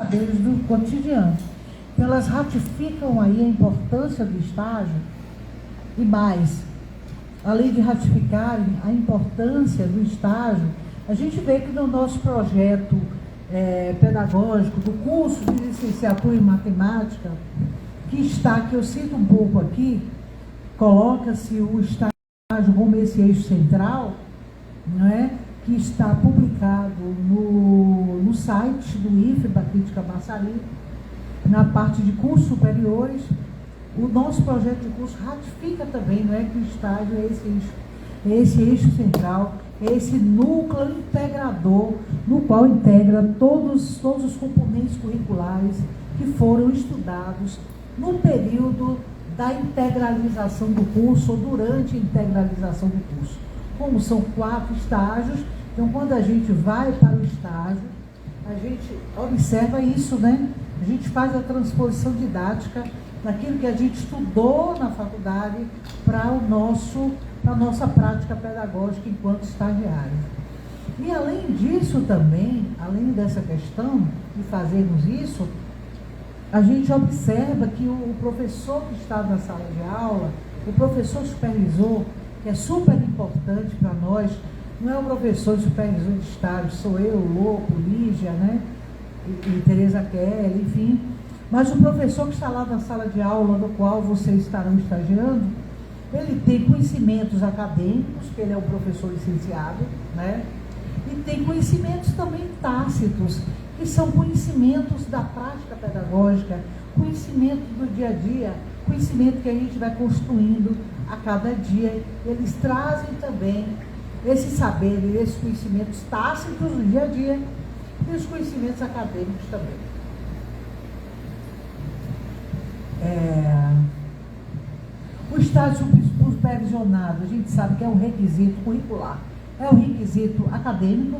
saberes do cotidiano. Então, elas ratificam aí a importância do estágio e mais, além de ratificarem a importância do estágio, a gente vê que no nosso projeto pedagógico do curso de licenciatura em matemática, que eu cito um pouco aqui, coloca-se o estágio como esse eixo central, não é? Que está publicado no site do IFE, da Crítica Massari, na parte de cursos superiores. O nosso projeto de curso ratifica também, não é, que o estágio é esse eixo central, é esse núcleo integrador, no qual integra todos os componentes curriculares que foram estudados no período da integralização do curso ou durante a integralização do curso. Como são 4 estágios, então quando a gente vai para o estágio, a gente observa isso, né? A gente faz a transposição didática daquilo que a gente estudou na faculdade para a nossa prática pedagógica enquanto estagiário. E além disso também, além dessa questão de fazermos isso, a gente observa que o professor que está na sala de aula, o professor supervisor, que é super importante para nós, não é o professor supervisor de estágio, sou eu, Lopo, Lígia, né? E Tereza Kelly, enfim. Mas o professor que está lá na sala de aula, no qual vocês estarão estagiando, ele tem conhecimentos acadêmicos, que ele é um professor licenciado, né? E tem conhecimentos também tácitos, que são conhecimentos da prática pedagógica, conhecimento do dia a dia, conhecimento que a gente vai construindo a cada dia. Eles trazem também esse saber, esses conhecimentos tácitos do dia a dia e os conhecimentos acadêmicos também. O estágio supervisionado, a gente sabe que é um requisito curricular, é um requisito acadêmico,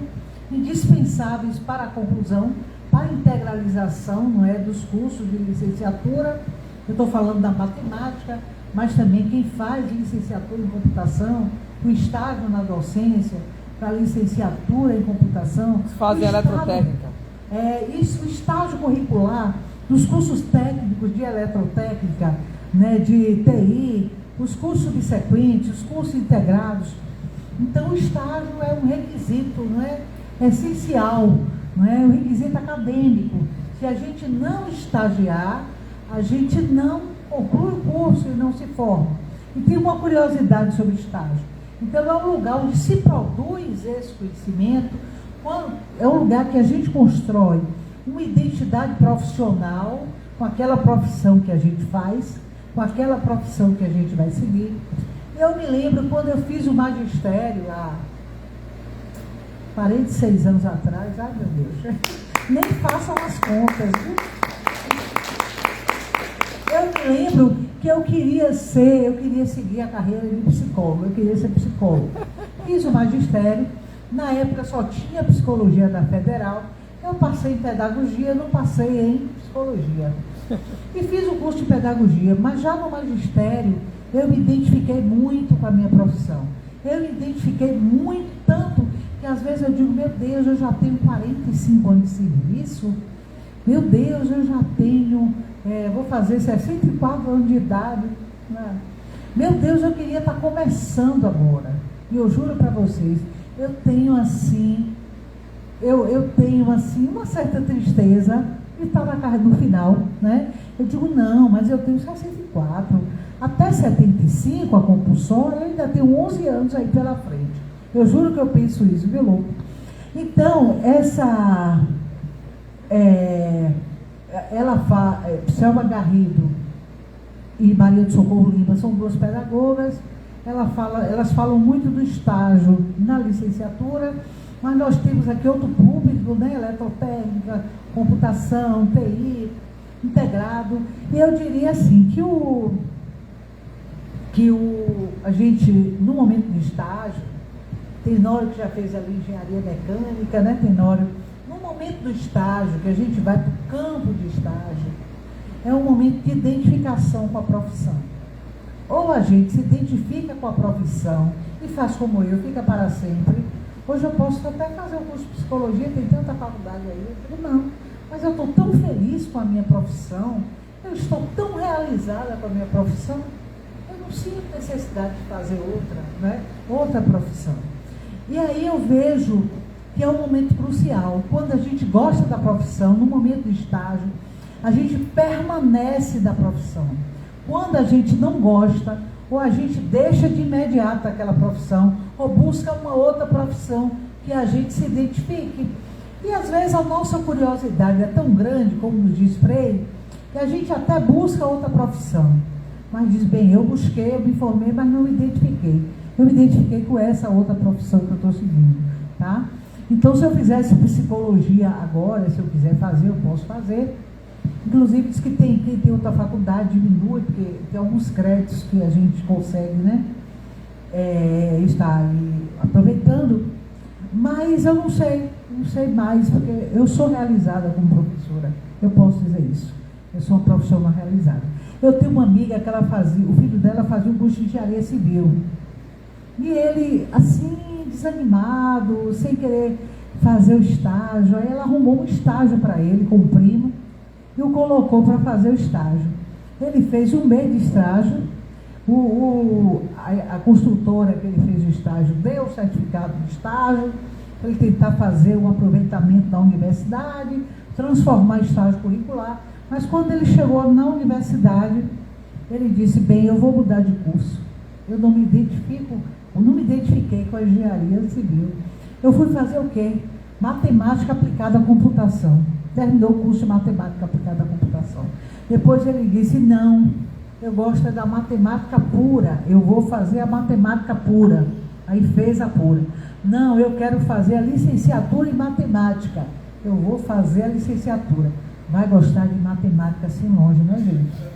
indispensáveis para a conclusão, para a integralização, não é, dos cursos de licenciatura. Eu estou falando da matemática, mas também quem faz licenciatura em computação, o estágio na docência, para a licenciatura em computação. Fazem eletrotécnica. Isso, o estágio curricular dos cursos técnicos de eletrotécnica, né, de TI, os cursos subsequentes, os cursos integrados. Então, o estágio é um requisito, não é, essencial, não é, um requisito acadêmico. Se a gente não estagiar, a gente não conclui o curso e não se forma. E tem uma curiosidade sobre o estágio. Então, é um lugar onde se produz esse conhecimento, é um lugar que a gente constrói uma identidade profissional com aquela profissão que a gente faz, com aquela profissão que a gente vai seguir. Eu me lembro quando eu fiz o magistério, há 46 anos atrás, ai meu Deus, nem façam as contas, viu? Eu me lembro que eu queria seguir a carreira de psicólogo, eu queria ser psicólogo. Fiz o magistério, na época só tinha psicologia da Federal, eu passei em pedagogia, não passei em psicologia. E fiz o curso de pedagogia, mas já no magistério eu me identifiquei muito com a minha profissão. Eu me identifiquei muito, tanto que às vezes eu digo, meu Deus, eu já tenho 45 anos de serviço, meu Deus, eu já tenho, vou fazer 64 anos de idade, né? Meu Deus, eu queria estar começando agora. E eu juro para vocês, eu tenho assim uma certa tristeza de estar na carreira no final, né? Eu digo, não, mas eu tenho 64. Até 75, a compulsória, eu ainda tenho 11 anos aí pela frente. Eu juro que eu penso isso, viu, Louco? Então, Selma Garrido e Maria do Socorro Lima são 2 pedagogas. Elas falam muito do estágio na licenciatura, mas nós temos aqui outro público, né? Eletrotécnica, computação, TI, integrado. E eu diria assim, a gente, no momento de estágio, Tenório que já fez ali engenharia mecânica, né, Tenório? No momento do estágio, que a gente vai para o campo de estágio, é um momento de identificação com a profissão. Ou a gente se identifica com a profissão e faz como eu, fica para sempre. Hoje eu posso até fazer um curso de psicologia, tem tanta faculdade aí. Eu digo, não, mas eu estou tão feliz com a minha profissão, eu estou tão realizada com a minha profissão, eu não sinto necessidade de fazer outra, né? Outra profissão. E aí eu vejo que é um momento crucial. Quando a gente gosta da profissão, no momento de estágio, a gente permanece da profissão. Quando a gente não gosta, ou a gente deixa de imediato aquela profissão, ou busca uma outra profissão que a gente se identifique. E às vezes a nossa curiosidade é tão grande, como nos diz Freire, que a gente até busca outra profissão. Mas diz, bem, eu busquei, eu me formei, mas não me identifiquei. Eu me identifiquei com essa outra profissão que eu estou seguindo, tá? Então, se eu fizesse psicologia agora, se eu quiser fazer, eu posso fazer. Inclusive, diz que quem tem outra faculdade diminui, porque tem alguns créditos que a gente consegue, né? Estar aí aproveitando. Mas eu não sei mais, porque eu sou realizada como professora. Eu posso dizer isso. Eu sou uma profissional realizada. Eu tenho uma amiga que ela fazia, o filho dela fazia um curso de engenharia civil. E ele, assim, desanimado, sem querer fazer o estágio, aí ela arrumou um estágio para ele, com o primo, e o colocou para fazer o estágio. Ele fez um mês de estágio, a construtora que ele fez o estágio deu o certificado de estágio, para ele tentar fazer um aproveitamento da universidade, transformar estágio curricular, mas quando ele chegou na universidade, ele disse, bem, eu vou mudar de curso, eu não me identifiquei com a engenharia civil. Eu fui fazer o quê? Matemática aplicada à computação. Terminou o curso de matemática aplicada à computação. Depois ele disse, não, eu gosto da matemática pura, eu vou fazer a matemática pura. Aí fez a pura. Não, eu quero fazer a licenciatura em matemática. Eu vou fazer a licenciatura. Vai gostar de matemática assim longe, né, gente?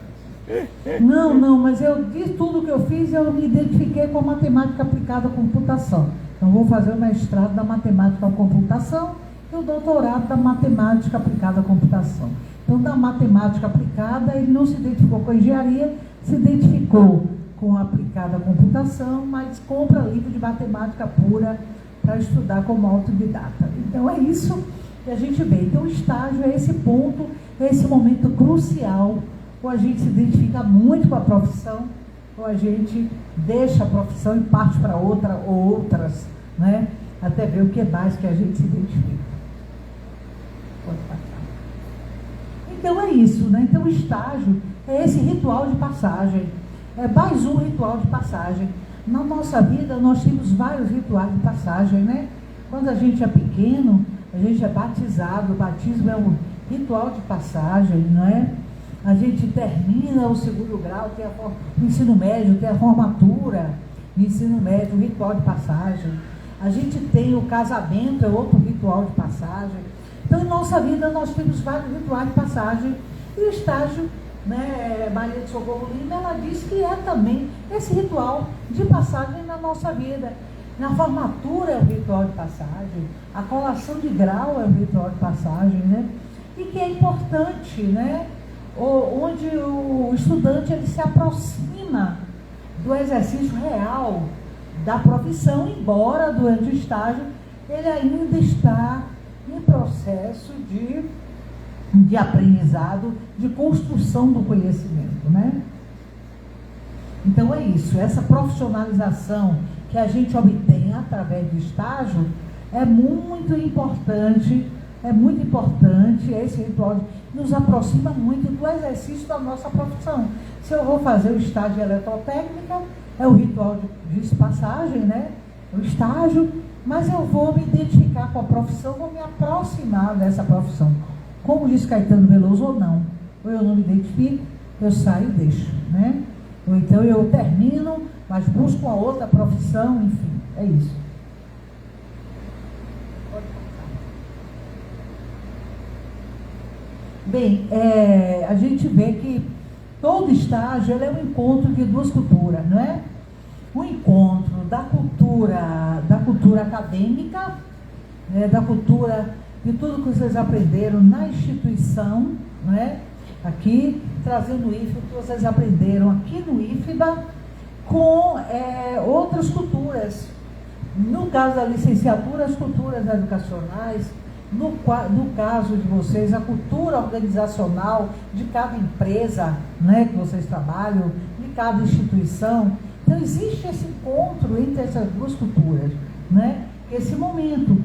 Não, mas de tudo que eu fiz, eu me identifiquei com a matemática aplicada à computação. Então, vou fazer o mestrado da matemática à computação e o doutorado da matemática aplicada à computação. Então, da matemática aplicada, ele não se identificou com a engenharia, se identificou com a aplicada à computação, mas compra livro de matemática pura para estudar como autodidata. Então, é isso que a gente vê. Então, o estágio é esse ponto, é esse momento crucial, ou a gente se identifica muito com a profissão, ou a gente deixa a profissão e parte para outra ou outras, né? Até ver o que mais que a gente se identifica. Pode passar. Então é isso, né? Então o estágio é esse ritual de passagem. É mais um ritual de passagem. Na nossa vida nós temos vários rituais de passagem, né? Quando a gente é pequeno, a gente é batizado. O batismo é um ritual de passagem, não é? A gente termina o segundo grau, tem o ensino médio, tem a formatura no ensino médio, o ritual de passagem. A gente tem o casamento, é outro ritual de passagem. Então, em nossa vida, nós temos vários rituais de passagem. E o estágio, né, Maria de Socorro Lima, ela diz que é também esse ritual de passagem na nossa vida. Na formatura é o ritual de passagem, a colação de grau é o ritual de passagem, né? E que é importante, né? Onde o estudante ele se aproxima do exercício real da profissão, embora durante o estágio ele ainda está em processo de aprendizado, de construção do conhecimento, né? Então é isso, essa profissionalização que a gente obtém através do estágio é muito importante, esse ritual nos aproxima muito do exercício da nossa profissão. Se eu vou fazer o estágio de eletrotécnica, é o ritual de passagem, né? O estágio, mas eu vou me identificar com a profissão, vou me aproximar dessa profissão. Como diz Caetano Veloso, ou não. Ou eu não me identifico, eu saio e deixo, né? Ou então eu termino, mas busco uma outra profissão, enfim, é isso. Bem, a gente vê que todo estágio é um encontro de duas culturas, não é? O encontro da cultura acadêmica, né, da cultura de tudo que vocês aprenderam na instituição, não é? Aqui, trazendo o IFBA, que vocês aprenderam aqui no IFBA, com outras culturas. No caso da licenciatura, as culturas educacionais, No caso de vocês, a cultura organizacional de cada empresa, né, que vocês trabalham, de cada instituição. Então, existe esse encontro entre essas duas culturas, né? Esse momento.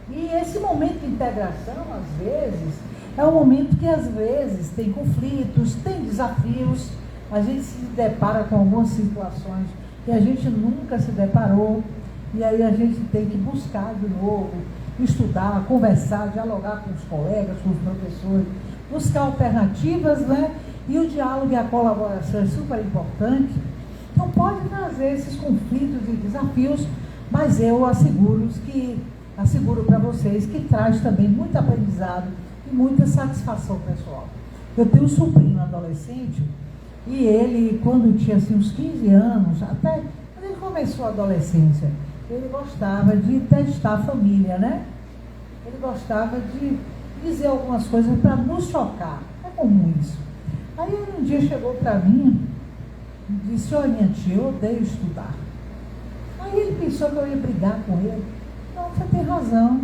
E esse momento de integração, às vezes, é um momento que, às vezes, tem conflitos, tem desafios. A gente se depara com algumas situações que a gente nunca se deparou. E aí a gente tem que buscar de novo, estudar, conversar, dialogar com os colegas, com os professores, buscar alternativas, né? E o diálogo e a colaboração é super importante. Então pode trazer esses conflitos e desafios, mas eu asseguro para vocês que traz também muito aprendizado e muita satisfação pessoal. Eu tenho um sobrinho adolescente e ele, quando tinha assim, uns 15 anos, até quando ele começou a adolescência, ele gostava de testar a família, né? Ele gostava de dizer algumas coisas para nos chocar. É comum isso. Aí ele um dia chegou para mim e disse: olha, minha tia, eu odeio estudar. Aí ele pensou que eu ia brigar com ele. Não, você tem razão.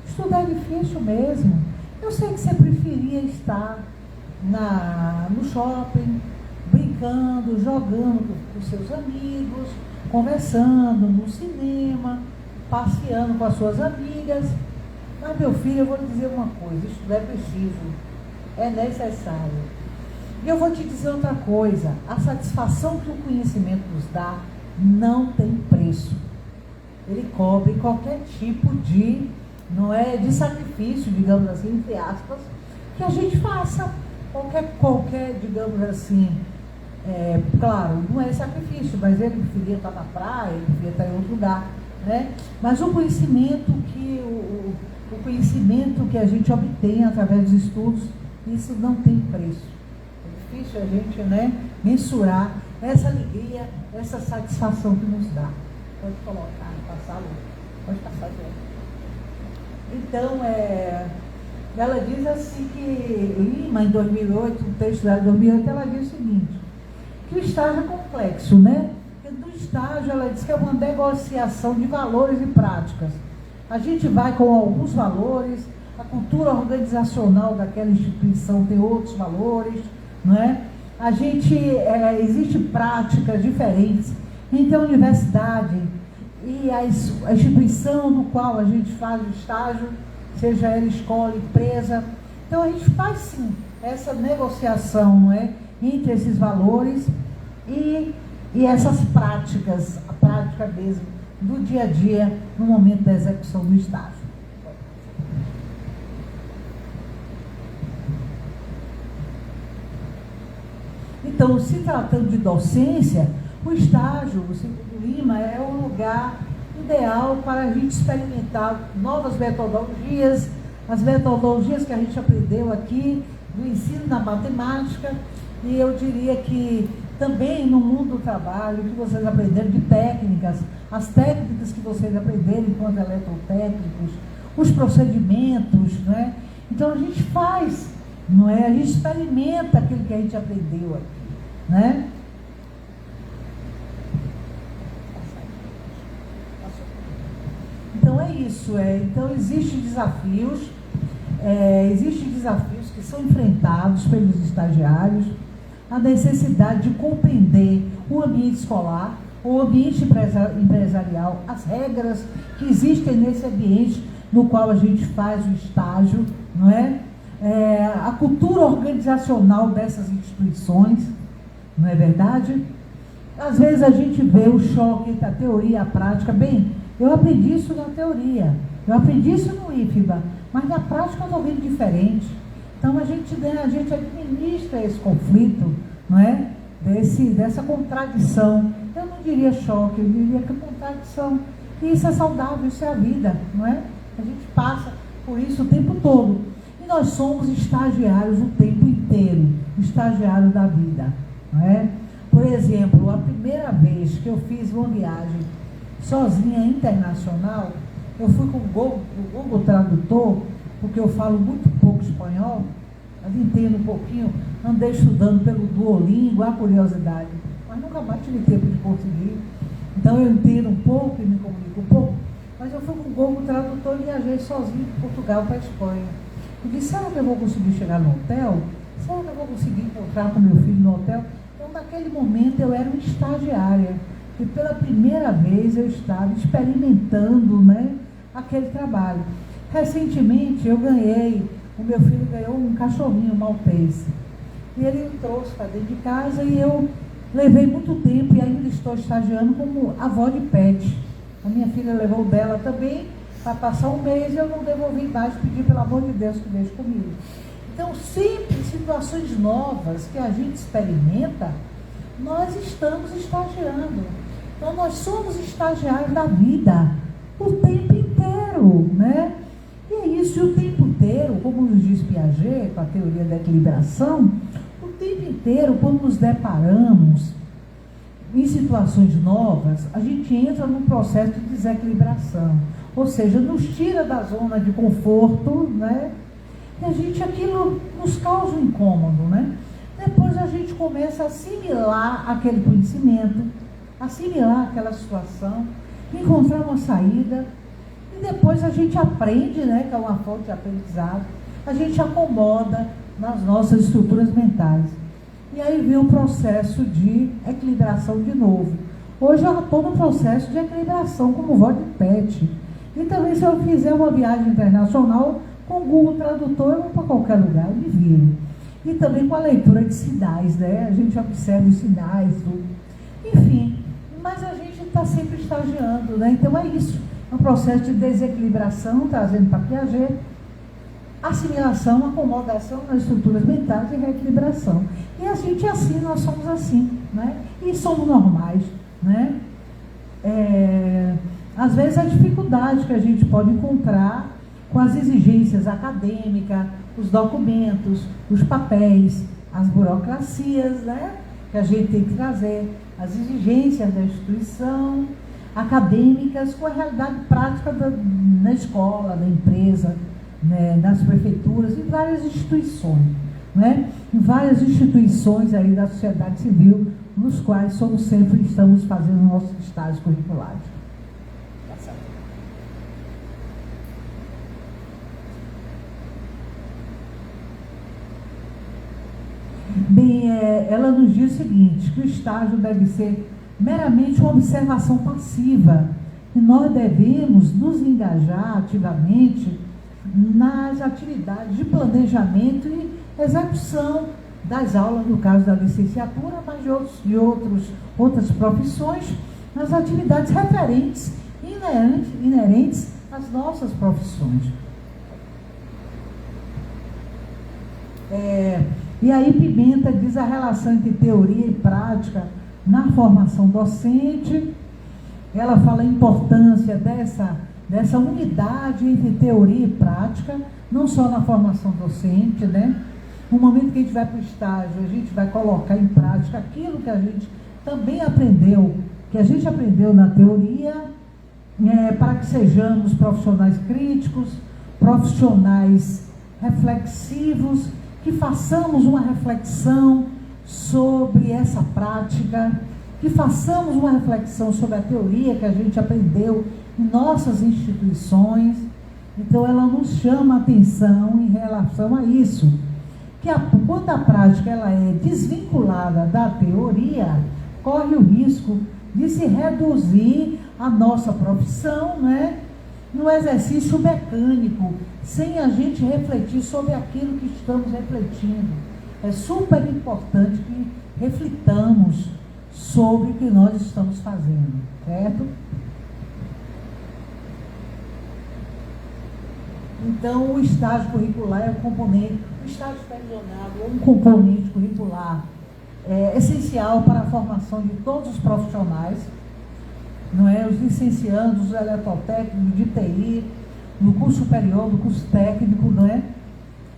Estudar é difícil mesmo. Eu sei que você preferia estar no shopping, brincando, jogando com os seus amigos, conversando no cinema, passeando com as suas amigas. Mas, meu filho, eu vou lhe dizer uma coisa: estudar é preciso, é necessário. E eu vou te dizer outra coisa: a satisfação que o conhecimento nos dá não tem preço. Ele cobre qualquer tipo de, de sacrifício, digamos assim, entre aspas, que a gente faça. Qualquer, digamos assim, claro, não é sacrifício, mas ele preferia estar na praia, ele preferia estar em outro lugar, né? Mas o conhecimento que a gente obtém através dos estudos, isso não tem preço. É difícil a gente, né, mensurar essa alegria, essa satisfação que nos dá. Pode colocar, passar, pode passar, gente. Então, ela diz assim que Lima, em 2008, um texto dela de 2008, ela diz o seguinte, que o estágio é complexo, né? Porque do estágio, ela diz que é uma negociação de valores e práticas. A gente vai com alguns valores, a cultura organizacional daquela instituição tem outros valores, não é? A gente, existe práticas diferentes entre a universidade e a instituição no qual a gente faz o estágio, seja ela escola, empresa. Então a gente faz sim essa negociação, não é? Entre esses valores e essas práticas, a prática mesmo do dia a dia no momento da execução do estágio. Então, se tratando de docência, o estágio, segundo Lima, é o lugar ideal para a gente experimentar novas metodologias, as metodologias que a gente aprendeu aqui do ensino da matemática, e eu diria que também no mundo do trabalho, que vocês aprenderam de técnicas, as técnicas que vocês aprenderam enquanto eletrotécnicos, os procedimentos, né? Então a gente faz, não é? A gente experimenta aquilo que a gente aprendeu aqui, né? Então é isso, então existem desafios que são enfrentados pelos estagiários, a necessidade de compreender o ambiente escolar, o ambiente empresarial, as regras que existem nesse ambiente no qual a gente faz o estágio, não é? A cultura organizacional dessas instituições, não é verdade? Às vezes a gente vê o choque entre a teoria e a prática. Bem, eu aprendi isso na teoria, eu aprendi isso no IFBA, mas na prática eu estou vendo diferente. Então a gente administra esse conflito, não é? Dessa contradição. Eu não diria choque, eu diria que é contradição. E isso é saudável, isso é a vida, não é? A gente passa por isso o tempo todo. E nós somos estagiários o tempo inteiro, estagiários da vida, não é? Por exemplo, a primeira vez que eu fiz uma viagem sozinha internacional, eu fui com o Google Tradutor, porque eu falo muito pouco espanhol, mas entendo um pouquinho, andei estudando pelo Duolingo, a curiosidade, mas nunca mais tive tempo de conseguir. Então eu entendo um pouco e me comunico um pouco, mas eu fui com o Google Tradutor e viajei sozinho de Portugal para a Espanha. Eu disse, será que eu vou conseguir chegar no hotel? Será que eu vou conseguir encontrar com meu filho no hotel? Então, naquele momento, eu era uma estagiária. E pela primeira vez eu estava experimentando, né, aquele trabalho. Recentemente, o meu filho ganhou um cachorrinho maltese. E ele o trouxe para dentro de casa e eu levei muito tempo e ainda estou estagiando como avó de pet. A minha filha levou o dela também para passar um mês e eu não devolvi mais, pedi pelo amor de Deus que deixe comigo. Então, sempre situações novas que a gente experimenta, nós estamos estagiando. Então, nós somos estagiários da vida o tempo inteiro, né? E é isso, e o tempo inteiro, como nos diz Piaget, com a teoria da equilibração, o tempo inteiro, quando nos deparamos em situações novas, a gente entra num processo de desequilibração. Ou seja, nos tira da zona de conforto, né? E aquilo nos causa um incômodo, né? Depois a gente começa a assimilar aquele conhecimento, assimilar aquela situação, encontrar uma saída, e depois a gente aprende, né? Que é uma fonte de aprendizado, a gente acomoda nas nossas estruturas mentais. E aí vem o processo de equilibração de novo. Hoje eu estou no processo de equilibração como vó de pet. E também, se eu fizer uma viagem internacional, com o Google Tradutor, eu vou para qualquer lugar, eu me viro. E também com a leitura de sinais, né? A gente observa os sinais, tudo. Enfim, mas a gente está sempre estagiando, né? Então é isso. É um processo de desequilibração, trazendo para Piaget, assimilação, acomodação nas estruturas mentais e reequilibração. E a gente é assim, nós somos assim, né? E somos normais, né? Às vezes a dificuldade que a gente pode encontrar com as exigências acadêmicas, os documentos, os papéis, as burocracias, né? Que a gente tem que trazer, as exigências da instituição, acadêmicas, com a realidade prática na escola, da empresa, né? Nas prefeituras, em várias instituições, né? Em várias instituições aí da sociedade civil, nos quais estamos fazendo nossos estágios curriculares. Bem, ela nos diz o seguinte, que o estágio deve ser meramente uma observação passiva, e nós devemos nos engajar ativamente nas atividades de planejamento e execução das aulas, no caso da licenciatura, mas de outras profissões, nas atividades referentes, inerentes às nossas profissões. E aí Pimenta diz a relação entre teoria e prática na formação docente. Ela fala a importância dessa unidade entre teoria e prática, não só na formação docente, né? No momento que a gente vai para o estágio, a gente vai colocar em prática aquilo que a gente também aprendeu, que a gente aprendeu na teoria, para que sejamos profissionais críticos, profissionais reflexivos, que façamos uma reflexão sobre essa prática, que façamos uma reflexão sobre a teoria que a gente aprendeu em nossas instituições. Então, ela nos chama a atenção em relação a isso, que quando a prática ela é desvinculada da teoria, corre o risco de se reduzir a nossa profissão, né, no exercício mecânico, sem a gente refletir sobre aquilo que estamos refletindo. É super importante que reflitamos sobre o que nós estamos fazendo, certo? Então, o estágio curricular é o estágio supervisionado é um componente curricular essencial para a formação de todos os profissionais, não é? Os licenciandos, os eletrotécnicos, de TI, no curso superior, no curso técnico, não é?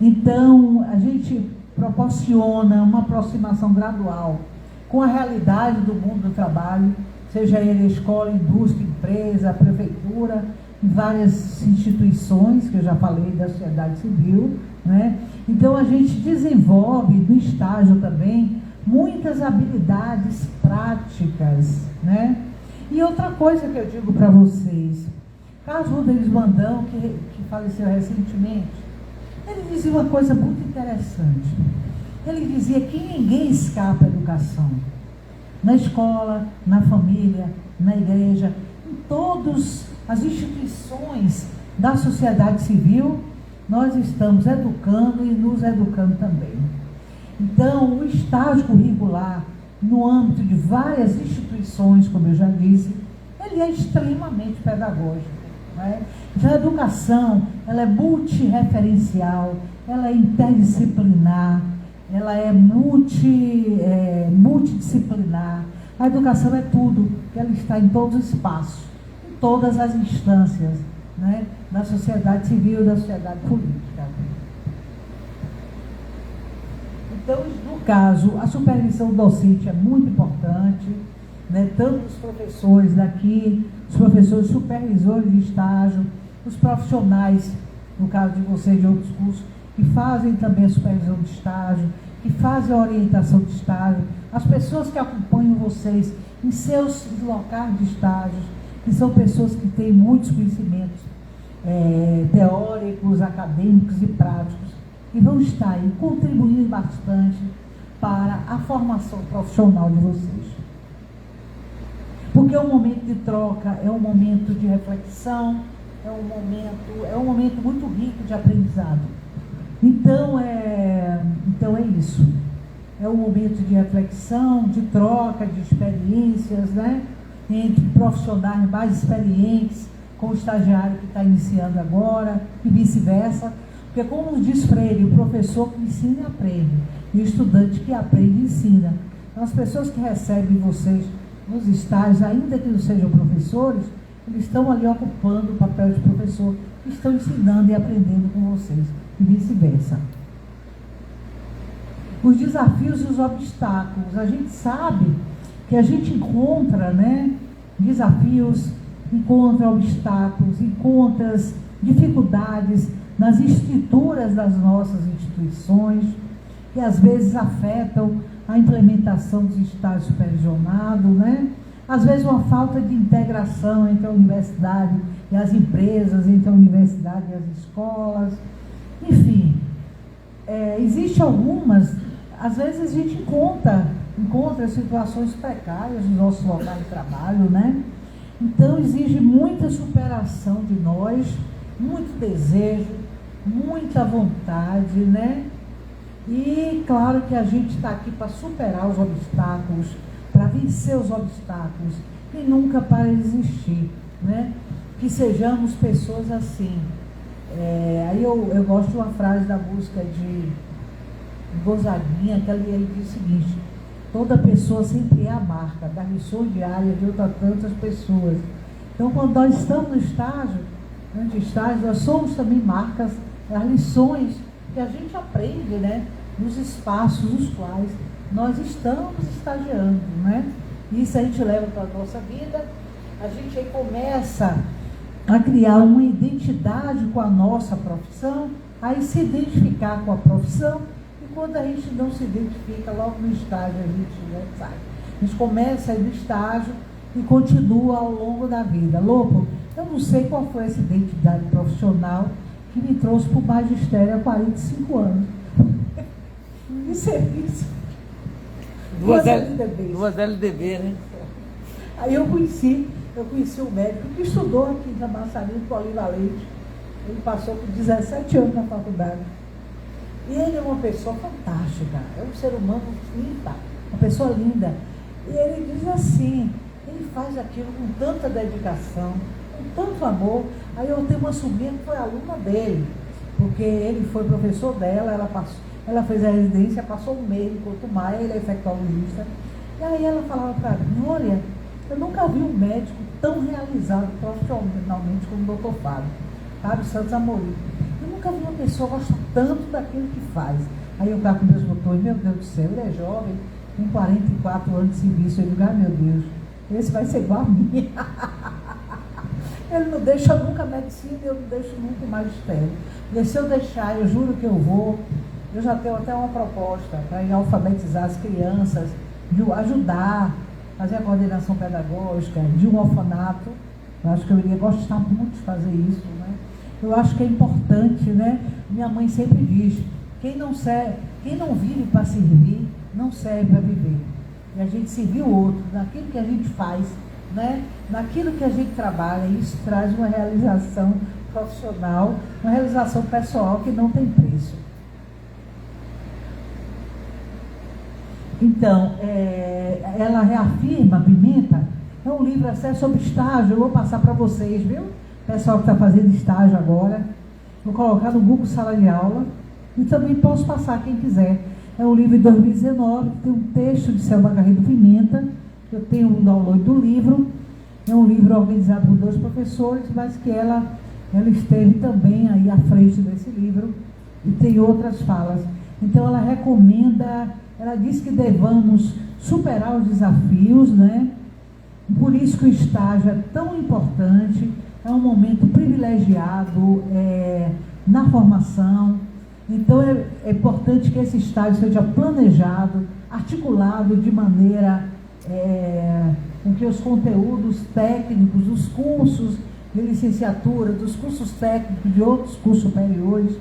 Então, a gente proporciona uma aproximação gradual com a realidade do mundo do trabalho, seja ele escola, indústria, empresa, prefeitura, em várias instituições, que eu já falei, da sociedade civil, né? Então, a gente desenvolve no estágio também muitas habilidades práticas, né? E outra coisa que eu digo para vocês, Carlos Rodrigues Brandão, que faleceu recentemente, ele dizia uma coisa muito interessante. Ele dizia que ninguém escapa à educação. Na escola, na família, na igreja, em todas as instituições da sociedade civil, nós estamos educando e nos educando também. Então, o estágio curricular, no âmbito de várias instituições, como eu já disse, ele é extremamente pedagógico. Né? Já a educação, ela é multireferencial, ela é interdisciplinar, ela é multidisciplinar. A educação é tudo, ela está em todos os espaços, em todas as instâncias, né, da sociedade civil e da sociedade política. Então, no caso, a supervisão docente é muito importante, né, tanto os professores daqui, os professores supervisores de estágio, os profissionais, no caso de vocês de outros cursos, que fazem também a supervisão de estágio, que fazem a orientação de estágio, as pessoas que acompanham vocês em seus locais de estágios, que são pessoas que têm muitos conhecimentos teóricos, acadêmicos e práticos, que vão estar aí contribuindo bastante para a formação profissional de vocês. Porque é um momento de troca, é um momento de reflexão, é um momento muito rico de aprendizado. Então é isso. É um momento de reflexão, de troca, de experiências, né? Entre profissionais mais experientes com o estagiário que está iniciando agora e vice-versa. Porque, como diz Freire, o professor que ensina e aprende, e o estudante que aprende e ensina. Então, as pessoas que recebem vocês nos estágios, ainda que não sejam professores, eles estão ali ocupando o papel de professor, estão ensinando e aprendendo com vocês, e vice-versa. Os desafios e os obstáculos. A gente sabe que a gente encontra, né, desafios, encontra obstáculos, encontra dificuldades nas estruturas das nossas instituições, que às vezes afetam a implementação dos estágios supervisionados, né? Às vezes uma falta de integração entre a universidade e as empresas, entre a universidade e as escolas, enfim, existe algumas, às vezes a gente encontra situações precárias nos nossos locais de trabalho, né? Então exige muita superação de nós, muito desejo, muita vontade, né? E claro que a gente está aqui para superar os obstáculos, para vencer os obstáculos e nunca para desistir, né? Que sejamos pessoas assim. Aí eu gosto de uma frase da música de Gonzaguinha, que ele diz o seguinte: toda pessoa sempre é a marca da lição diária de outras tantas pessoas. Então, quando nós estamos no estágio, nós somos também marcas das lições que a gente aprende, né, nos espaços nos quais nós estamos estagiando, né? Isso a gente leva para a nossa vida, a gente aí começa a criar uma identidade com a nossa profissão, aí se identificar com a profissão, e quando a gente não se identifica, logo no estágio a gente, né, sai. A gente começa aí no estágio e continua ao longo da vida. Louco, eu não sei qual foi essa identidade profissional que me trouxe para o magistério há 45 anos. Isso é isso. Duas LDB, né? Aí eu conheci um médico que estudou aqui na Maçarino, Polivalente. Ele passou por 17 anos na faculdade. E ele é uma pessoa fantástica, é um ser humano linda, uma pessoa linda. E ele diz assim, ele faz aquilo com tanta dedicação, com tanto amor. Aí eu tenho uma sobrinha que foi aluna dele, porque ele foi professor dela, ela fez a residência, passou um mês em Couto Maia, ele é infectologista. E aí ela falava para mim, olha, eu nunca vi um médico tão realizado profissionalmente como o Dr. Fábio Santos Amorim. Eu nunca vi uma pessoa gostar tanto daquilo que faz. Aí eu cá com meus botões, meu Deus do céu, ele é jovem, com 44 anos de serviço. Eu digo, meu Deus, esse vai ser igual a mim. Ele não deixa nunca a medicina, eu não deixo nunca o magistério. E se eu deixar, eu juro que eu vou. Eu já tenho até uma proposta para ir alfabetizar as crianças, de ajudar, fazer a coordenação pedagógica de um orfanato, Eu acho que eu iria gostar muito de fazer isso, né? Eu acho que é importante, né? Minha mãe sempre diz, quem não vive para servir, não serve para viver. E a gente servir o outro, naquilo que a gente faz, né? Naquilo que a gente trabalha, isso traz uma realização profissional, uma realização pessoal que não tem preço. Então, ela reafirma, Pimenta, é um livro até sobre estágio, eu vou passar para vocês, viu? Pessoal que está fazendo estágio agora, vou colocar no Google Sala de Aula, e também posso passar quem quiser. É um livro de 2019, tem um texto de Selma Garrido Pimenta, eu tenho um download do livro, é um livro organizado por 2 professores, mas que ela esteve também aí à frente desse livro, e tem outras falas. Então ela recomenda, ela diz que devamos superar os desafios, né? Por isso que o estágio é tão importante, é um momento privilegiado na formação. Então é importante que esse estágio seja planejado, articulado de maneira com que os conteúdos técnicos, dos cursos de licenciatura, dos cursos técnicos de outros cursos superiores,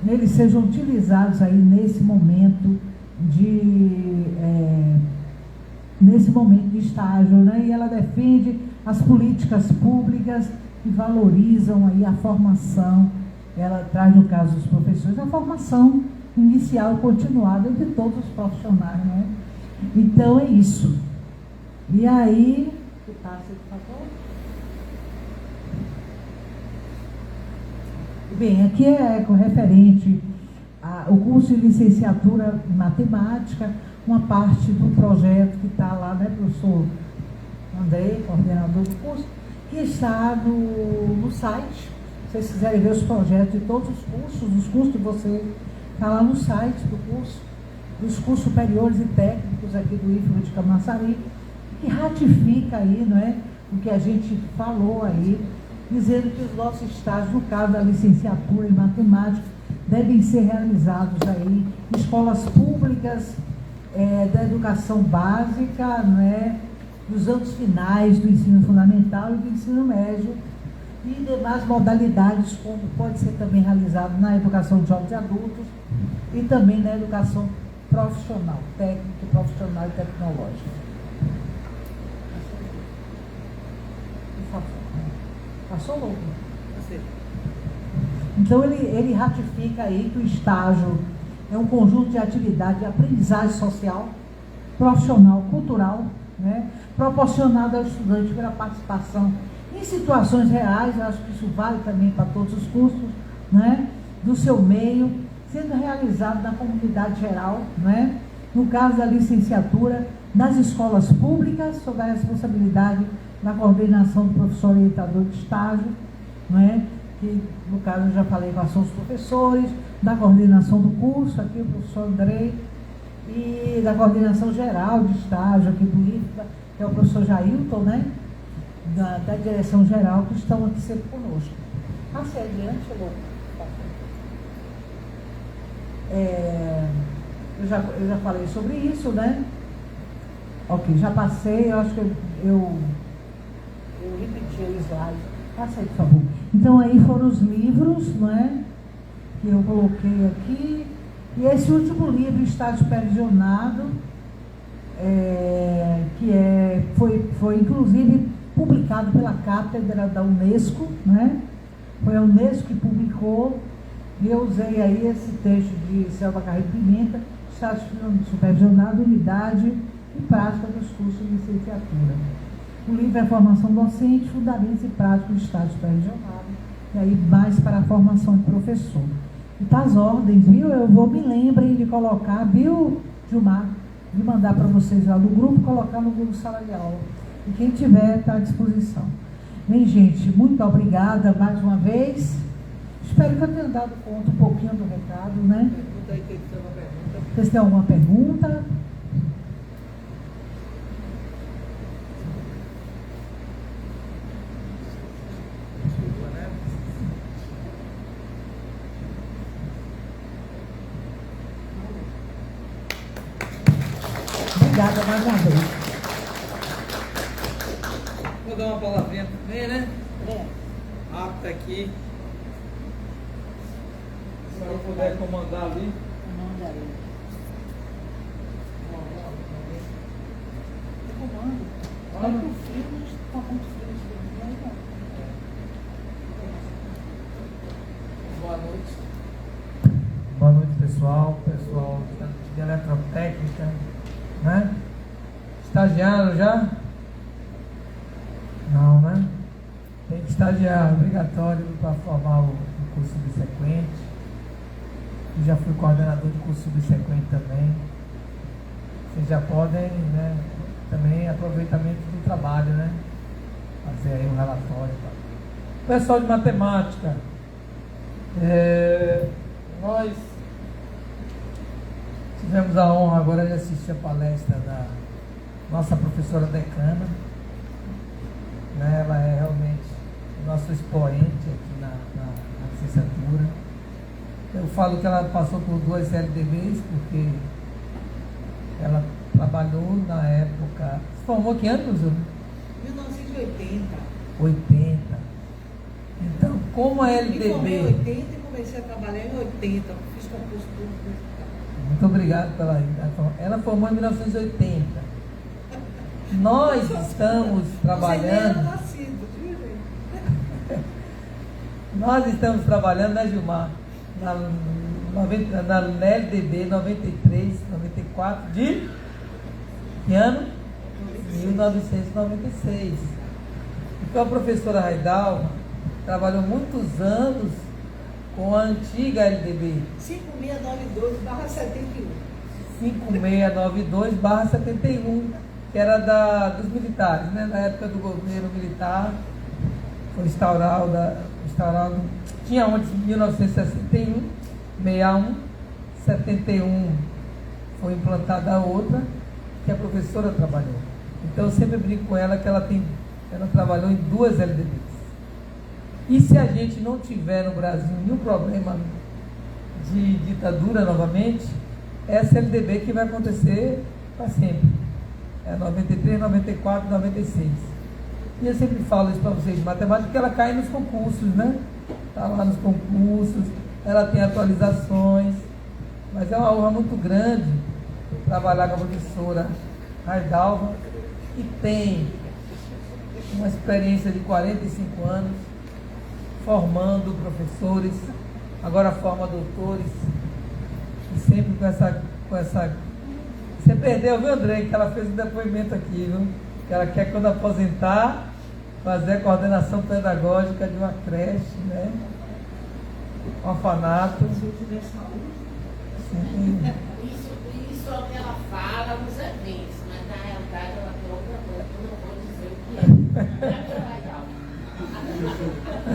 eles sejam utilizados aí nesse momento de estágio, né? E ela defende as políticas públicas que valorizam aí a formação. Ela traz, no caso dos professores, a formação inicial e continuada de todos os profissionais, né? Então é isso. E aí, que passa, por favor? Bem, aqui é referente ao curso de licenciatura em matemática, uma parte do projeto que está lá, né, professor André, coordenador do curso, que está no site. Se vocês quiserem ver os projetos de todos os cursos de vocês, está lá no site do curso, dos cursos superiores e técnicos aqui do IFMA de Camaçari, que ratifica aí, não é, o que a gente falou aí, dizendo que os nossos estágios, no caso da licenciatura em matemática, devem ser realizados aí em escolas públicas, da educação básica, né, dos anos finais do ensino fundamental e do ensino médio, e demais modalidades, como pode ser também realizado na educação de jovens e adultos e também na educação profissional, técnica, profissional e tecnológica. Passou louco? Então ele ratifica aí que o estágio é um conjunto de atividades de aprendizagem social, profissional, cultural, né, proporcionado ao estudante pela participação em situações reais. Eu acho que isso vale também para todos os cursos, né, do seu meio, sendo realizado na comunidade geral, né, no caso da licenciatura, nas escolas públicas, sob a responsabilidade da coordenação do professor orientador de estágio, né, que no caso eu já falei com os professores, da coordenação do curso, aqui o professor Andrei, e da coordenação geral de estágio aqui do IFBA, que é o professor Jailton, né, da direção geral, que estão aqui sempre conosco. Passe adiante, Lô. Eu já falei sobre isso, né? Ok, já passei, eu acho que eu repeti o slide. Passa aí, por favor. Então aí foram os livros, não é, que eu coloquei aqui. E esse último livro, Estágio Supervisionado, que foi inclusive publicado pela cátedra da Unesco, né? Foi a Unesco que publicou, e eu usei aí esse texto de Selma Garrido Pimenta, Estágio Supervisionado, Unidade e Prática dos cursos de licenciatura. O livro é Formação Docente, Fundamentos e Práticos do Estágio Supervisionado, e aí mais para a formação de professor. E tá as ordens, viu? Me lembrem de colocar, viu, Gilmar? De mandar para vocês lá do grupo, colocar no Google Sala de Aula. E quem tiver, está à disposição. Bem, gente, muito obrigada mais uma vez. Espero que eu tenha dado conta um pouquinho do recado, né? Vocês têm alguma pergunta? Obrigada mais uma vez. Vou dar uma palavra. Flavinha também, né? É. Apta aqui. Se ela puder comandar ali. Comanda ali. Comando. Olha o frio, mas está muito frio. Boa noite. Boa noite, pessoal. Pessoal de eletrotécnica, né? Estagiaram já? Não, né? Tem que estagiar, obrigatório para formar o curso subsequente. Eu já fui coordenador de curso subsequente também. Vocês já podem, né? Também aproveitamento do trabalho, né? Fazer aí um relatório. Pessoal de matemática, nós tivemos a honra agora de assistir a palestra da nossa professora decana, né? Ela é realmente o nosso expoente aqui na licenciatura. Eu falo que ela passou por 2 LDBs, porque ela trabalhou na época. Se formou que ano, professor? 1980. 80. Então, como a LDB. Eu formei em 80 e comecei a trabalhar em 80. Fiz concurso público. Muito obrigado pela. Ela formou em 1980. Nós estamos trabalhando. Você nascido, viu, gente? Nós estamos trabalhando, né, Gilmar? Na LDB 93, 94 de que ano? 1996. Então a professora Raidalva trabalhou muitos anos com a antiga LDB 5692/71. 5692/71, que era dos militares, né? Na época do governo militar, foi instaurado, tinha antes 1961, 61, 71 foi implantada a outra, que a professora trabalhou. Então eu sempre brinco com ela que ela trabalhou em 2 LDBs. E se a gente não tiver no Brasil nenhum problema de ditadura novamente, essa LDB que vai acontecer para sempre. É 93, 94, 96. E eu sempre falo isso para vocês de matemática, que ela cai nos concursos, né? Está lá nos concursos, ela tem atualizações, mas é uma honra muito grande trabalhar com a professora Raidalva, que tem uma experiência de 45 anos, formando professores, agora forma doutores, e sempre com essa... Você perdeu, viu, André, que ela fez um depoimento aqui, viu? Que ela quer, quando aposentar, fazer a coordenação pedagógica de uma creche, né? Um orfanato. Se eu tiver saúde. Sim. Isso é o que ela fala nos eventos, mas na realidade ela tem outra coisa que eu não vou dizer o que é.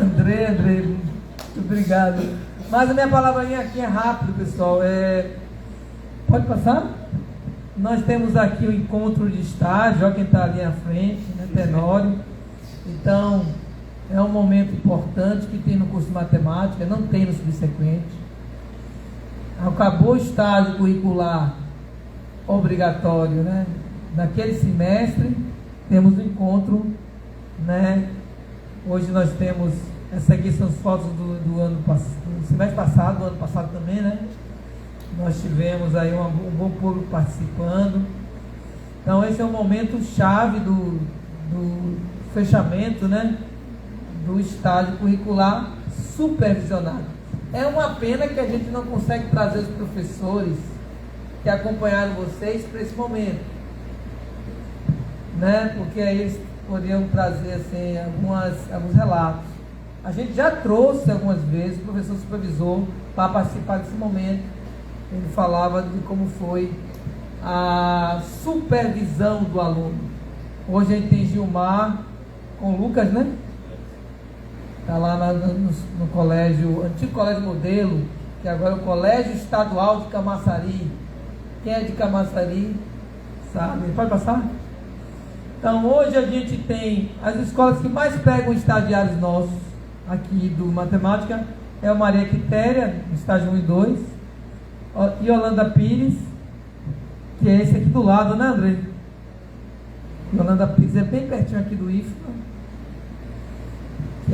André, muito obrigado. Mas a minha palavrinha aqui é rápido, pessoal. Pode passar? Nós temos aqui o encontro de estágio, olha quem está ali à frente, né? Tenório. Então, é um momento importante que tem no curso de matemática, não tem no subsequente. Acabou o estágio curricular obrigatório, né? Naquele semestre, temos o encontro, né? Hoje nós temos, essa aqui são as fotos do ano passado, do semestre passado, do ano passado também, né? Nós tivemos aí um bom público participando. Então esse é o momento chave do fechamento, né? Do estágio curricular supervisionado. É uma pena que a gente não consegue trazer os professores que acompanharam vocês para esse momento, né? Porque aí eles poderiam trazer assim, alguns relatos. A gente já trouxe algumas vezes o professor supervisor para participar desse momento. Ele falava de como foi a supervisão do aluno. Hoje a gente tem Gilmar com o Lucas, né? Está lá no colégio, antigo colégio modelo, que agora é o Colégio Estadual de Camaçari. Quem é de Camaçari sabe. Pode passar? Então hoje a gente tem as escolas que mais pegam estagiários nossos aqui do matemática, é o Maria Quitéria, estágio 1 e 2, e Yolanda Pires, que é esse aqui do lado, né, André? Yolanda Pires é bem pertinho aqui do IFMA,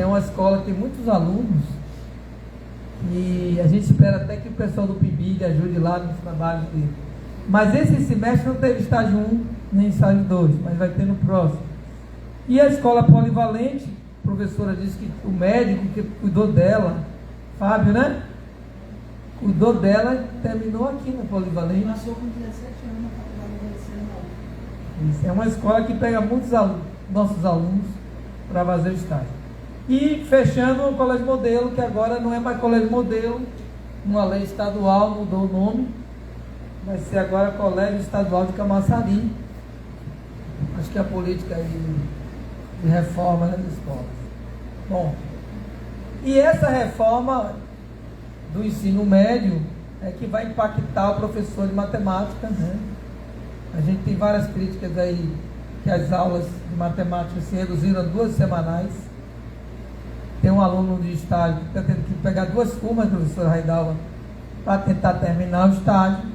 que é uma escola que tem muitos alunos, e a gente espera até que o pessoal do PIBID ajude lá nos trabalhos dele. Mas esse semestre não teve estágio 1 nem estágio 2, mas vai ter no próximo. E a escola polivalente, a professora disse que o médico que cuidou dela, Fábio, né? Cuidou dela, terminou aqui na polivalente. Passou com 17 anos na faculdade de medicina. Isso, é uma escola que pega muitos nossos alunos para fazer o estágio. E fechando o colégio modelo, que agora não é mais colégio modelo, uma lei estadual mudou o nome, vai ser agora Colégio Estadual de Camaçari. Acho que é a política aí de reforma das escolas. Bom, e essa reforma do ensino médio é que vai impactar o professor de matemática, né? A gente tem várias críticas aí, que as aulas de matemática se reduziram a 2 semanais. Tem um aluno de estágio que está tendo que pegar 2 turmas, professora Raidalva, para tentar terminar o estágio.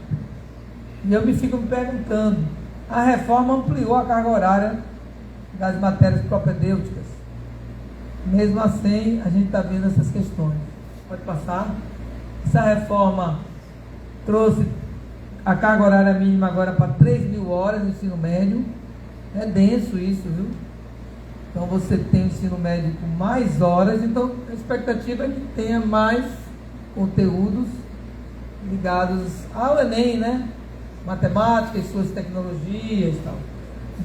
E eu me fico me perguntando, a reforma ampliou a carga horária das matérias propedêuticas. Mesmo assim, a gente está vendo essas questões. Pode passar. Essa reforma trouxe a carga horária mínima agora para 3.000 horas no ensino médio. É denso isso, viu? Então você tem o ensino médio com mais horas, então a expectativa é que tenha mais conteúdos ligados ao Enem, né? Matemática e suas tecnologias e tal.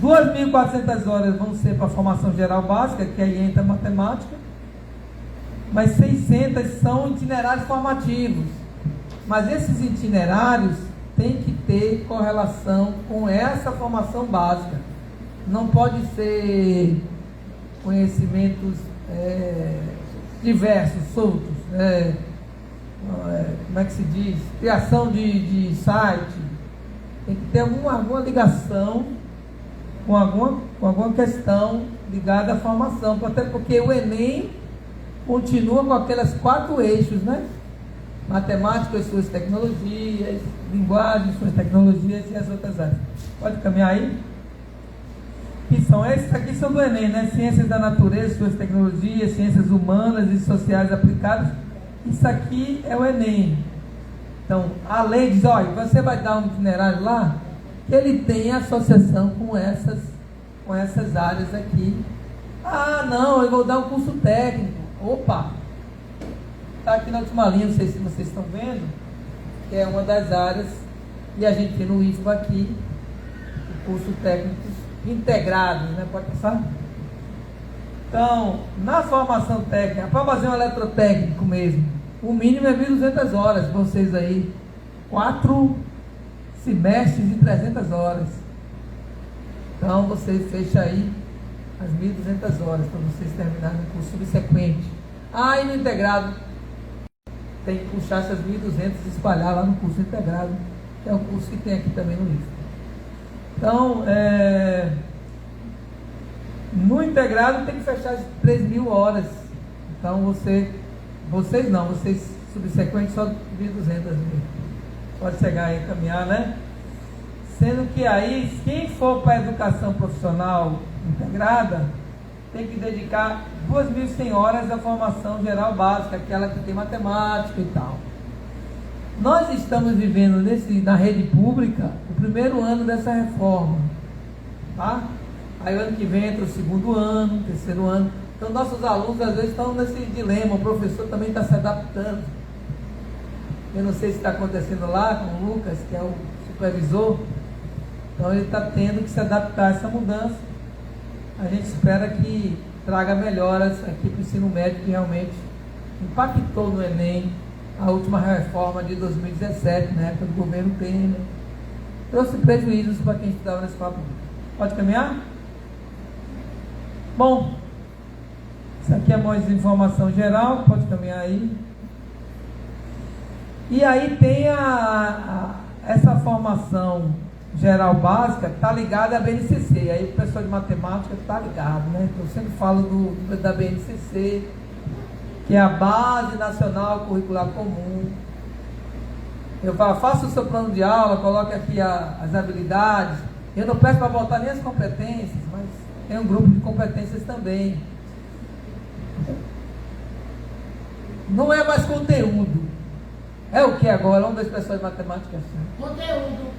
2.400 horas vão ser para a formação geral básica, que aí entra matemática, mas 600 são itinerários formativos. Mas esses itinerários têm que ter correlação com essa formação básica. Não pode ser conhecimentos diversos, soltos. Como é que se diz? Criação de site. Tem que ter alguma ligação com alguma questão ligada à formação, até porque o Enem continua com aquelas 4 eixos, né? Matemática e suas tecnologias, linguagem e suas tecnologias e as outras áreas. Pode caminhar aí? Que são esses aqui são do Enem, né? Ciências da natureza, suas tecnologias, ciências humanas e sociais aplicadas. Isso aqui é o Enem. Então, a lei diz, olha, você vai dar um itinerário lá, que ele tem associação com essas áreas aqui. Ah, não, eu vou dar um curso técnico. Opa! Está aqui na última linha, não sei se vocês estão vendo, que é uma das áreas, e a gente tem no IFBA aqui, o curso técnicos integrados, né? Pode passar? Então, na formação técnica, para fazer um eletrotécnico mesmo, o mínimo é 1.200 horas, vocês aí, 4 semestres de 300 horas. Então, você fecha aí as 1.200 horas para vocês terminarem o curso subsequente. Ah, e no integrado, tem que puxar essas 1.200 e espalhar lá no curso integrado, que é o curso que tem aqui também no livro. Então, no integrado tem que fechar as 3.000 horas. Então, vocês subsequentes só 1.200 mesmo. Pode chegar aí e caminhar, né? Sendo que aí, quem for para a educação profissional integrada, tem que dedicar 2.100 horas à formação geral básica, aquela que tem matemática e tal. Nós estamos vivendo na rede pública o primeiro ano dessa reforma, tá? Aí o ano que vem entra o segundo ano, terceiro ano. Então nossos alunos às vezes estão nesse dilema, o professor também está se adaptando. Eu não sei se está acontecendo lá com o Lucas, que é o supervisor. Então ele está tendo que se adaptar a essa mudança. A gente espera que traga melhoras aqui para o ensino médio, que realmente impactou no Enem a última reforma de 2017, na época do governo Temer. Trouxe prejuízos para quem estudava na escola pública. Pode caminhar? Bom, isso aqui é mais informação geral, pode caminhar aí. E aí tem essa formação geral básica que está ligada à BNCC. Aí o pessoal de matemática está ligado, né? Eu sempre falo da BNCC, que é a Base Nacional Curricular Comum. Eu falo, faça o seu plano de aula, coloque aqui as habilidades. Eu não peço para botar nem as competências, mas tem um grupo de competências também. Não é mais conteúdo. É o que agora? Vamos ver se o pessoal de matemática assim. Conteúdo.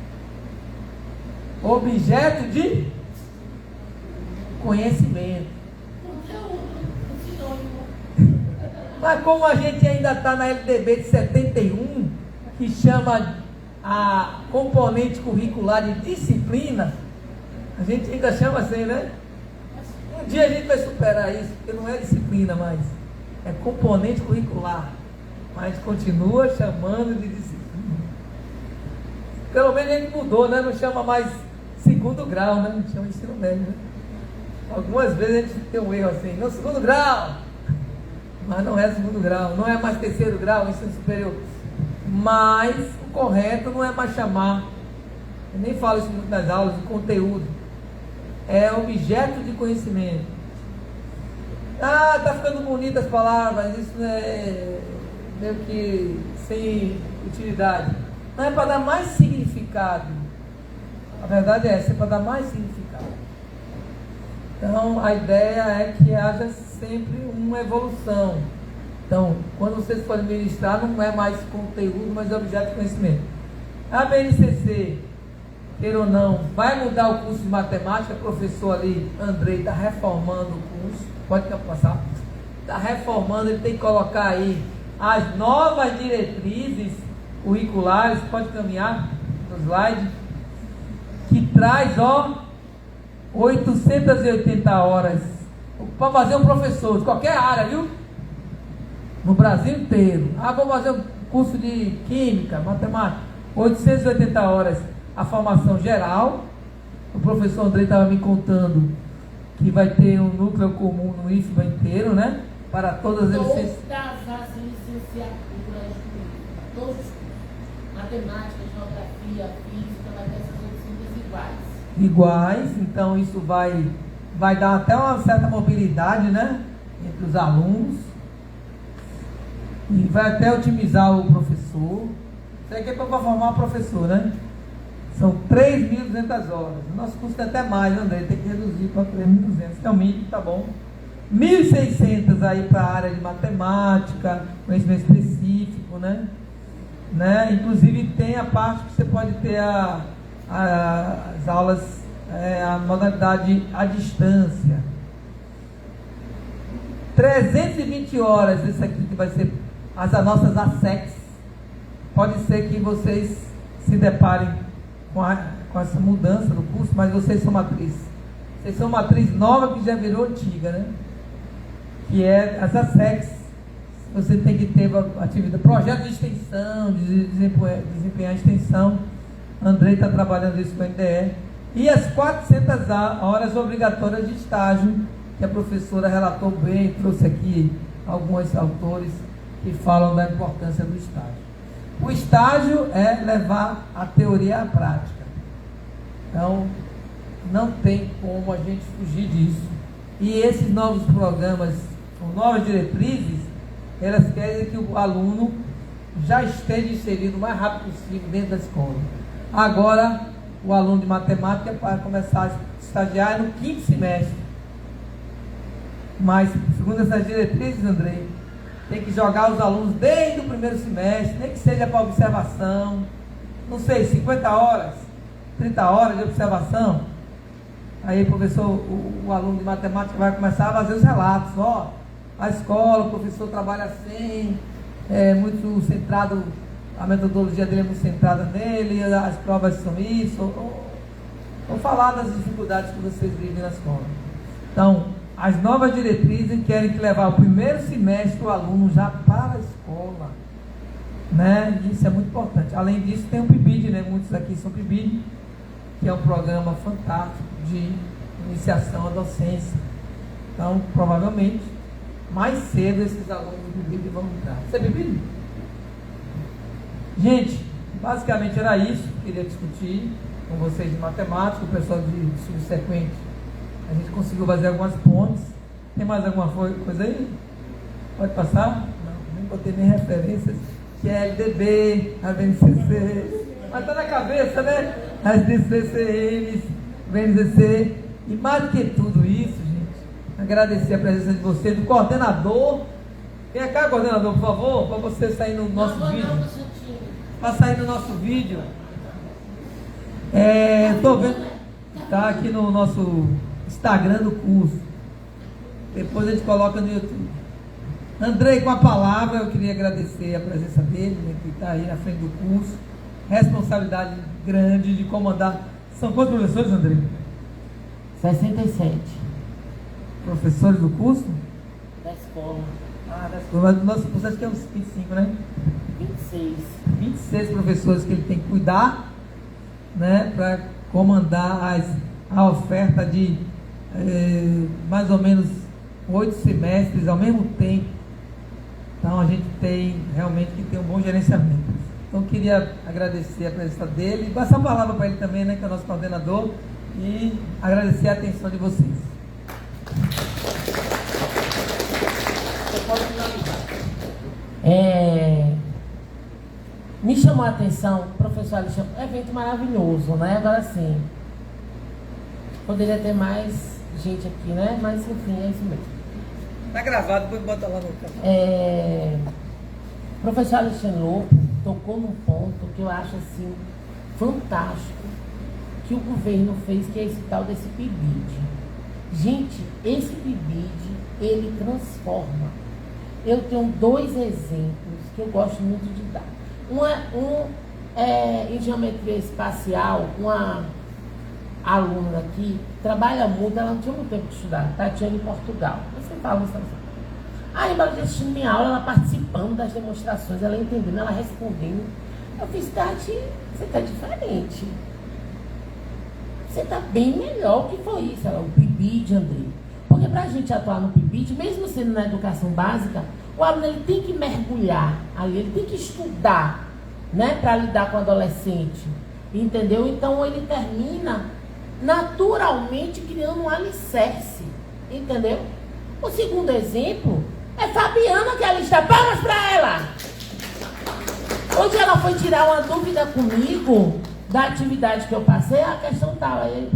Objeto de conhecimento. Conteúdo. Sinônimo. Mas como a gente ainda está na LDB de 71, que chama a componente curricular de disciplina, a gente ainda chama assim, né? Um dia a gente vai superar isso, porque não é disciplina mais, é componente curricular. Mas a gente continua chamando de disciplina. Pelo menos a gente mudou, né? Não chama mais segundo grau, né? Não chama ensino médio, né? Algumas vezes a gente tem um erro assim, no segundo grau, mas não é segundo grau, não é mais terceiro grau, ensino superior. Mas o correto não é mais chamar, eu nem falo isso muito nas aulas, o conteúdo é objeto de conhecimento. Ah, tá ficando bonita as palavras, isso é meio que sem utilidade. Não é para dar mais significado. A verdade é essa, é para dar mais significado. Então a ideia é que haja sempre uma evolução. Então, quando vocês forem ministrar, não é mais conteúdo, mas é objeto de conhecimento. A BNCC, queira ou não, vai mudar o curso de matemática. O professor ali, Andrei, está reformando o curso. Pode passar. Está reformando, ele tem que colocar aí as novas diretrizes curriculares. Pode caminhar no slide. Que traz, 880 horas para fazer um professor de qualquer área, viu? No Brasil inteiro. Vou fazer um curso de química, matemática. 880 horas a formação geral. O professor Andrei estava me contando que vai ter um núcleo comum no IFBA inteiro, né? Para todas as licenciaturas. Todas as licenciaturas, todos os cursos. Matemática, geografia, física, vai ter essas oficinas iguais. Então isso vai dar até uma certa mobilidade, né? Entre os alunos. E vai até otimizar o professor. Isso aqui é para formar o professor, né? São 3.200 horas. O nosso curso é até mais, André, tem que reduzir para 3.200. Que é o mínimo, tá bom. 1.600 aí para a área de matemática, conhecimento específico, né? Inclusive tem a parte que você pode ter as aulas, a modalidade à distância. 320 horas, isso aqui que vai ser as nossas ASECs. Pode ser que vocês se deparem com essa mudança no curso, mas vocês são matriz. Vocês são matriz nova que já virou antiga, né? Que é as ASECs. Você tem que ter atividade, projeto de extensão, de desempenhar a extensão. Andrei está trabalhando isso com a NDE. E as 400 horas obrigatórias de estágio, que a professora relatou bem, trouxe aqui alguns autores que falam da importância do estágio. O estágio é levar a teoria à prática. Então, não tem como a gente fugir disso. E esses novos programas, com novas diretrizes, elas querem que o aluno já esteja inserido o mais rápido possível dentro da escola. Agora, o aluno de matemática vai começar a estagiar no 5º semestre. Mas, segundo essas diretrizes, Andrei, tem que jogar os alunos desde o 1º semestre, nem que seja para observação, não sei, 50 horas, 30 horas de observação. Aí, professor, o aluno de matemática vai começar a fazer os relatos. A escola, o professor trabalha assim, muito centrado, a metodologia dele é muito centrada nele, as provas são isso. Vou falar das dificuldades que vocês vivem na escola. Então, as novas diretrizes querem que levar o 1º semestre o aluno já para a escola, né? Isso é muito importante. Além disso, tem o PIBID, né? Muitos aqui são PIBID, que é um programa fantástico de iniciação à docência. Então, provavelmente, mais cedo esses alunos do PIBID vão entrar. Você é PIBID? Gente, basicamente era isso que eu queria discutir com vocês de matemática, o pessoal de subsequente. A gente conseguiu fazer algumas pontes. Tem mais alguma coisa aí? Pode passar? Não, nem botei nem referências. Que é LDB, a BNCC. Mas está na cabeça, né? As DCCMs, BNCC. E mais do que tudo isso, gente, agradecer a presença de vocês, do coordenador Vem cá, coordenador, por favor, para você sair no nosso vídeo. Para sair no nosso vídeo. Estou vendo. Está aqui no nosso Instagram do curso. Depois a gente coloca no YouTube. Andrei, com a palavra, eu queria agradecer a presença dele, né, que está aí na frente do curso. Responsabilidade grande de comandar. São quantos professores, Andrei? 67. Professores do curso? Da escola. Da escola. Mas nosso curso acho que é uns 25, né? 26. 26 professores que ele tem que cuidar, né, para comandar a oferta de mais ou menos 8 semestres ao mesmo tempo. Então a gente tem realmente que ter um bom gerenciamento. Então queria agradecer a presença dele e passar a palavra para ele também, né, que é o nosso coordenador, e agradecer a atenção de vocês. Me chamou a atenção, professor Alexandre, evento maravilhoso, né? Agora sim, poderia ter mais gente aqui, né? Mas enfim, é isso mesmo. Tá gravado, depois bota lá no canal. Professor Alexandre Lopo tocou num ponto que eu acho assim fantástico, que o governo fez, que é esse tal desse PIBID. Gente, esse PIBID, ele transforma. Eu tenho 2 exemplos que eu gosto muito de dar. Em geometria espacial, uma aluna aqui trabalha muito, ela não tinha muito tempo de estudar, Tatiana, em Portugal. Você fala isso. Aí, ela assistindo minha aula, ela participando das demonstrações, ela entendendo, ela respondendo. Eu fiz, Tati, você está diferente. Você está bem melhor. O que foi isso? Ela, o PIBID, André. Porque para a gente atuar no PIBID, mesmo sendo na educação básica, o aluno ele tem que mergulhar ali, ele tem que estudar, né, para lidar com o adolescente, entendeu? Então ele termina naturalmente criando um alicerce, entendeu? O segundo exemplo é Fabiana, que ali está. Palmas para ela! Hoje ela foi tirar uma dúvida comigo da atividade que eu passei, a questão tal. Aí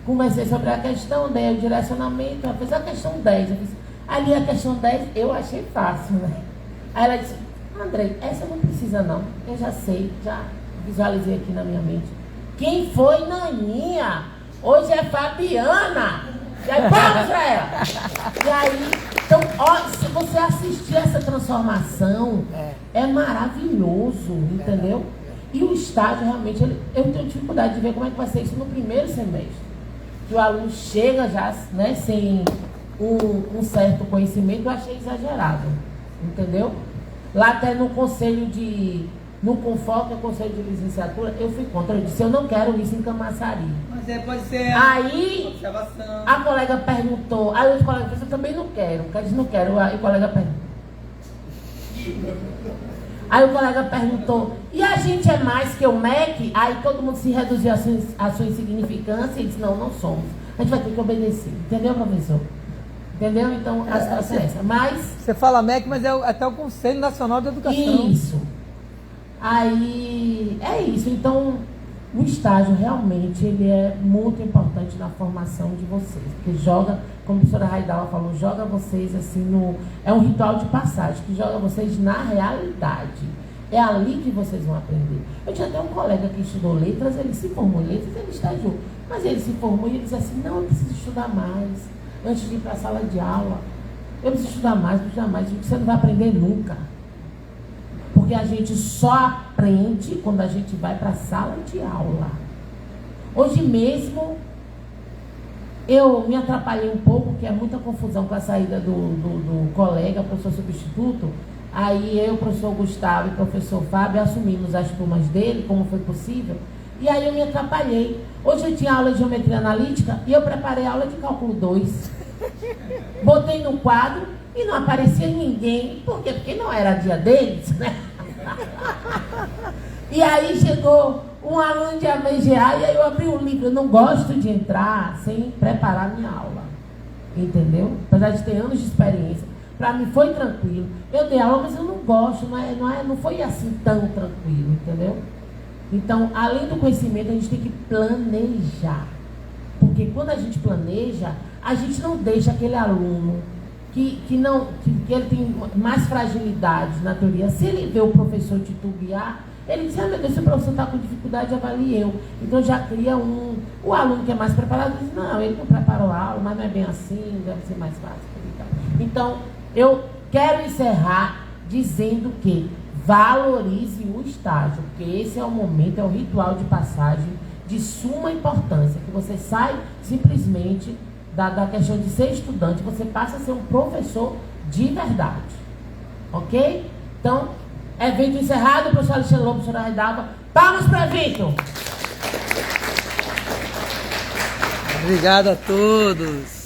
conversei sobre a questão, dei o direcionamento, ela fez a questão 10. Eu fiz, ali a questão 10 eu achei fácil, né? Aí ela disse, André, essa não precisa não, eu já sei, já visualizei aqui na minha mente. Quem foi Naninha? Hoje é Fabiana. E aí, palmas pra ela. E aí, então, ó, se você assistir essa transformação, é maravilhoso, entendeu? E o estágio, realmente, eu tenho dificuldade de ver como é que vai ser isso no primeiro semestre. Que o aluno chega já, né, sem um certo conhecimento, eu achei exagerado, entendeu? Lá até no conselho no Confoque, o conselho de licenciatura, eu fui contra, eu disse, eu não quero isso em Camaçari. Mas pode ser aí, observação. A colega perguntou, aí o colega disse, eu também não quero, porque eu disse, não quero, aí o colega perguntou. Aí o colega perguntou, e a gente é mais que o MEC? Aí todo mundo se reduziu a sua insignificância e disse, não, não somos. A gente vai ter que obedecer. Entendeu, professor? Entendeu? Então, a situação é essa. Mas... Você fala MEC, mas é até o Conselho Nacional de Educação. Isso. Aí, é isso. Então, o estágio realmente, ele é muito importante na formação de vocês. Porque joga, como a professora Raidala falou, joga vocês assim é um ritual de passagem, que joga vocês na realidade. É ali que vocês vão aprender. Eu tinha até um colega que estudou letras, ele se formou em letras, ele estagiou. Mas ele se formou e ele disse assim, não, eu preciso estudar mais, antes de ir para a sala de aula. Eu preciso estudar mais, você não vai aprender nunca. Porque a gente só aprende quando a gente vai para a sala de aula. Hoje mesmo, eu me atrapalhei um pouco, porque é muita confusão com a saída do colega, professor substituto. Aí eu, professor Gustavo e professor Fábio assumimos as turmas dele, como foi possível. E aí eu me atrapalhei. Hoje eu tinha aula de geometria analítica e eu preparei a aula de cálculo 2. Botei no quadro e não aparecia ninguém. Por quê? Porque não era dia deles, né? E aí chegou um aluno de AMGA e aí eu abri o livro. Eu não gosto de entrar sem preparar minha aula. Entendeu? Apesar de ter anos de experiência. Para mim foi tranquilo. Eu dei aula, mas eu não gosto. Não foi assim tão tranquilo, entendeu? Então, além do conhecimento, a gente tem que planejar. Porque quando a gente planeja, a gente não deixa aquele aluno que ele tem mais fragilidade na teoria, se ele vê o professor titubear, ele diz, meu Deus, se o professor está com dificuldade, avalie eu. Então já cria o aluno que é mais preparado diz, não, ele não preparou a aula, mas não é bem assim, deve ser mais fácil. Então, eu quero encerrar dizendo que valorize o estágio, porque esse é o momento, é o ritual de passagem de suma importância, que você sai simplesmente da questão de ser estudante, você passa a ser um professor de verdade. Ok? Então, evento encerrado, professor Alexandre Lobo, professora Redalva. Palmas para o evento! Obrigado a todos.